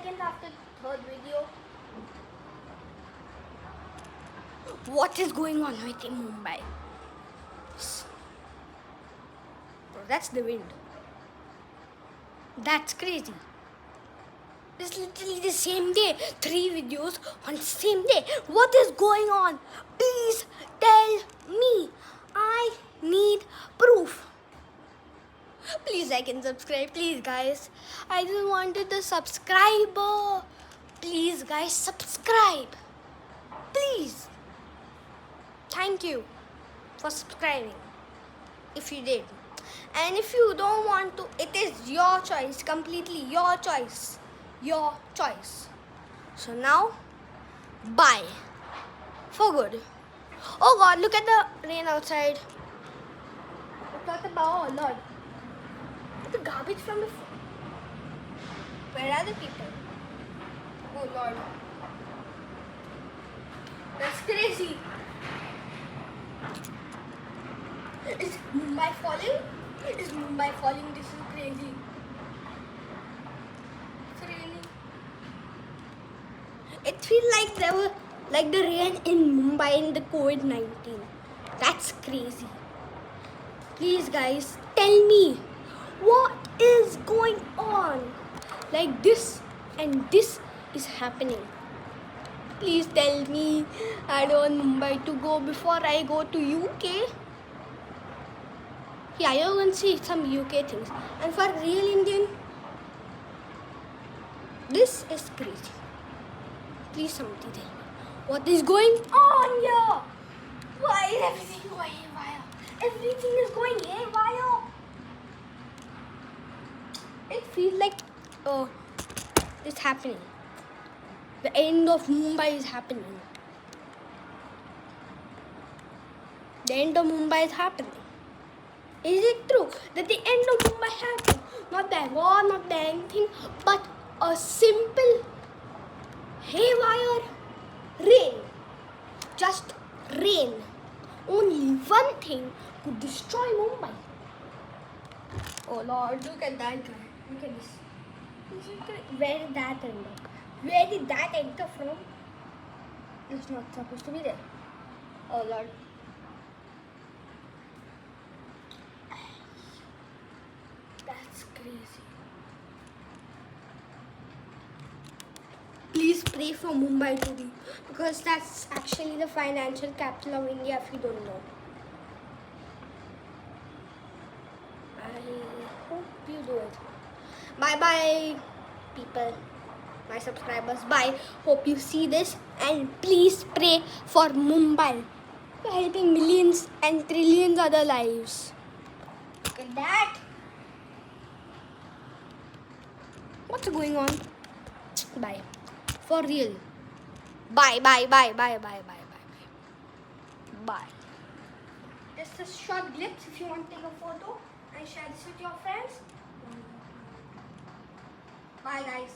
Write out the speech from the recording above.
seconds after third video. What is going on with Mumbai? Bro, that's the wind. That's crazy. It's literally the same day. 3 videos on the same day. What is going on? Please tell me. I need proof. Please like and subscribe. Please guys. I just wanted the subscriber. Please guys, subscribe. Please. Thank you for subscribing. If you did. And if you don't want to, it is your choice. Completely your choice. Your choice. So now, bye. For good. Oh God, look at the rain outside. Look at the bow, oh Lord. The garbage from the... Where are the people? Oh Lord. That's crazy. Is Mumbai falling? Is Mumbai falling? This is crazy. It's raining. It feels like there were like the rain in Mumbai in the COVID-19. That's crazy. Please guys, tell me what is going on? Like this and this is happening. Please tell me. I don't want Mumbai to go before I go to UK. Yeah, you're going to see some UK things. And for real Indian, this is crazy. Please somebody tell me. What is going on here? Why is everything going haywire? Everything is going haywire. It feels like it's happening. The end of Mumbai is happening. The end of Mumbai is happening. Is it true that the end of Mumbai happened? Not the war, not the anything, but a simple haywire rain. Just rain. Only one thing could destroy Mumbai. Oh Lord, look at that guy. Look at this. Where did that enter? Where did that enter from? It's not supposed to be there. Oh Lord. That's crazy. Please pray for Mumbai to be, because that's actually the financial capital of India if you don't know. I hope you do it. Bye bye people, my subscribers. Bye. Hope you see this and please pray for Mumbai. You're helping millions and trillions other lives. Look at that. What's going on? Bye. For real. Bye, bye, bye, bye, bye, bye, bye, bye. Just a short glimpse if you want to take a photo and share this with your friends. Bye guys.